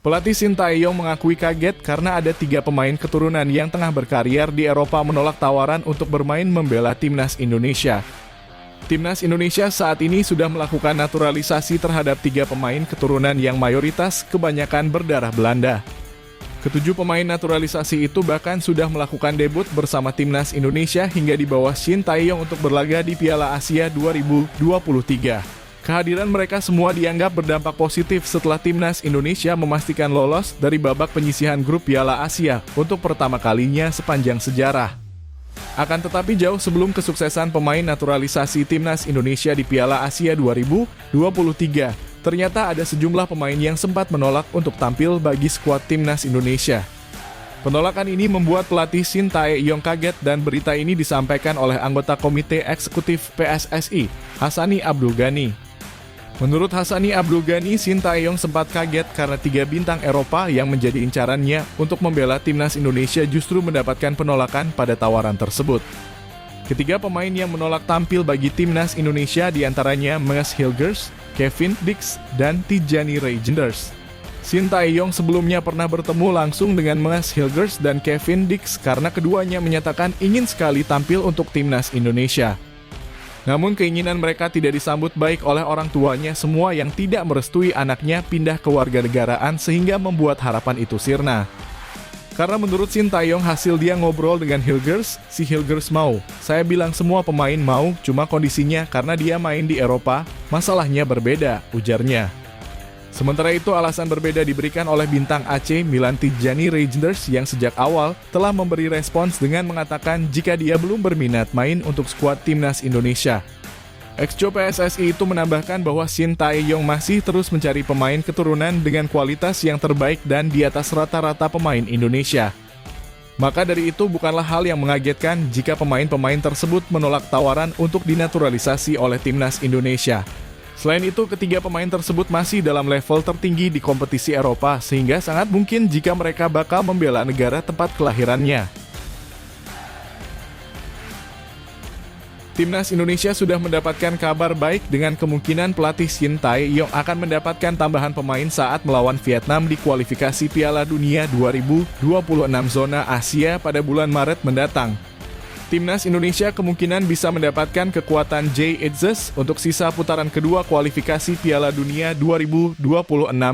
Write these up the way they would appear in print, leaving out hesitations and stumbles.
Pelatih Sintayong mengakui kaget karena ada 3 pemain keturunan yang tengah berkarier di Eropa menolak tawaran untuk bermain membela timnas Indonesia. Timnas Indonesia saat ini sudah melakukan naturalisasi terhadap 3 pemain keturunan yang mayoritas kebanyakan berdarah Belanda. Ketujuh pemain naturalisasi itu bahkan sudah melakukan debut bersama timnas Indonesia hingga di bawah Sintayong untuk berlaga di Piala Asia 2023. Kehadiran mereka semua dianggap berdampak positif setelah timnas Indonesia memastikan lolos dari babak penyisihan grup Piala Asia untuk pertama kalinya sepanjang sejarah. Akan tetapi jauh sebelum kesuksesan pemain naturalisasi timnas Indonesia di Piala Asia 2023, ternyata ada sejumlah pemain yang sempat menolak untuk tampil bagi skuad timnas Indonesia. Penolakan ini membuat pelatih Sintayong kaget dan berita ini disampaikan oleh anggota Komite Eksekutif PSSI, Hassani Abdul Ghani. Menurut Hassani Abdul Ghani, Sintayong sempat kaget karena 3 bintang Eropa yang menjadi incarannya untuk membela timnas Indonesia justru mendapatkan penolakan pada tawaran tersebut. Ketiga pemain yang menolak tampil bagi timnas Indonesia diantaranya Max Hilgers, Kevin Dix, dan Tijani Reijnders. Sintayong sebelumnya pernah bertemu langsung dengan Max Hilgers dan Kevin Dix karena keduanya menyatakan ingin sekali tampil untuk timnas Indonesia. Namun keinginan mereka tidak disambut baik oleh orang tuanya semua yang tidak merestui anaknya pindah ke warganegaraan sehingga membuat harapan itu sirna. Karena menurut Sintayong hasil dia ngobrol dengan Hilgers, si Hilgers mau. Saya bilang semua pemain mau, cuma kondisinya karena dia main di Eropa, masalahnya berbeda, ujarnya. Sementara itu alasan berbeda diberikan oleh bintang AC Milan Tijani Reijnders yang sejak awal telah memberi respons dengan mengatakan jika dia belum berminat main untuk skuad timnas Indonesia. Ex-Jo PSSI itu menambahkan bahwa Sintayong masih terus mencari pemain keturunan dengan kualitas yang terbaik dan di atas rata-rata pemain Indonesia. Maka dari itu bukanlah hal yang mengagetkan jika pemain-pemain tersebut menolak tawaran untuk dinaturalisasi oleh timnas Indonesia. Selain itu, ketiga pemain tersebut masih dalam level tertinggi di kompetisi Eropa, sehingga sangat mungkin jika mereka bakal membela negara tempat kelahirannya. Timnas Indonesia sudah mendapatkan kabar baik dengan kemungkinan pelatih Sintayong akan mendapatkan tambahan pemain saat melawan Vietnam di kualifikasi Piala Dunia 2026 zona Asia pada bulan Maret mendatang. Timnas Indonesia kemungkinan bisa mendapatkan kekuatan Jay Itzes untuk sisa putaran kedua kualifikasi Piala Dunia 2026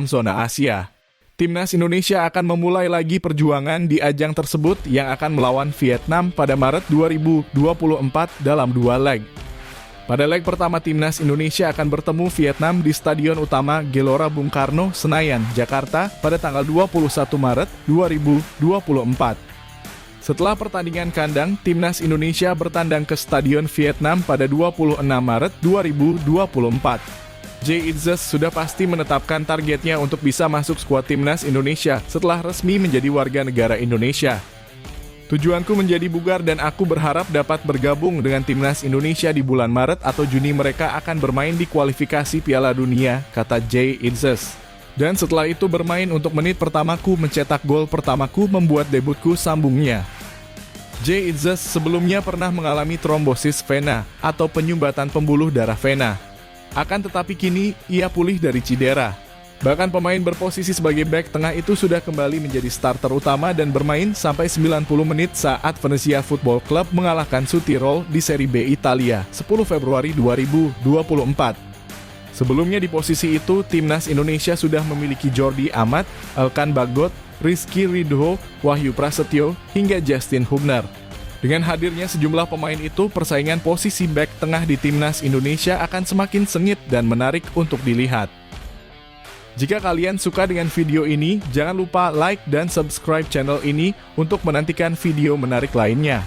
zona Asia. Timnas Indonesia akan memulai lagi perjuangan di ajang tersebut yang akan melawan Vietnam pada Maret 2024 dalam 2 leg. Pada leg pertama Timnas Indonesia akan bertemu Vietnam di Stadion Utama Gelora Bung Karno, Senayan, Jakarta pada tanggal 21 Maret 2024. Setelah pertandingan kandang, Timnas Indonesia bertandang ke Stadion Vietnam pada 26 Maret 2024. Jay Itzes sudah pasti menetapkan targetnya untuk bisa masuk skuad Timnas Indonesia setelah resmi menjadi warga negara Indonesia. Tujuanku menjadi bugar dan aku berharap dapat bergabung dengan Timnas Indonesia di bulan Maret atau Juni mereka akan bermain di kualifikasi Piala Dunia, kata Jay Itzes. Dan setelah itu bermain untuk menit pertamaku, mencetak gol pertamaku, membuat debutku, sambungnya. Jay Itzes sebelumnya pernah mengalami trombosis vena atau penyumbatan pembuluh darah vena. Akan tetapi kini ia pulih dari cedera. Bahkan pemain berposisi sebagai bek tengah itu sudah kembali menjadi starter utama dan bermain sampai 90 menit saat Venezia Football Club mengalahkan Südtirol di Serie B Italia 10 Februari 2024. Sebelumnya di posisi itu, Timnas Indonesia sudah memiliki Jordi Amat, Elkan Bagot, Rizky Ridho, Wahyu Prasetyo, hingga Justin Hubner. Dengan hadirnya sejumlah pemain itu, persaingan posisi bek tengah di Timnas Indonesia akan semakin sengit dan menarik untuk dilihat. Jika kalian suka dengan video ini, jangan lupa like dan subscribe channel ini untuk menantikan video menarik lainnya.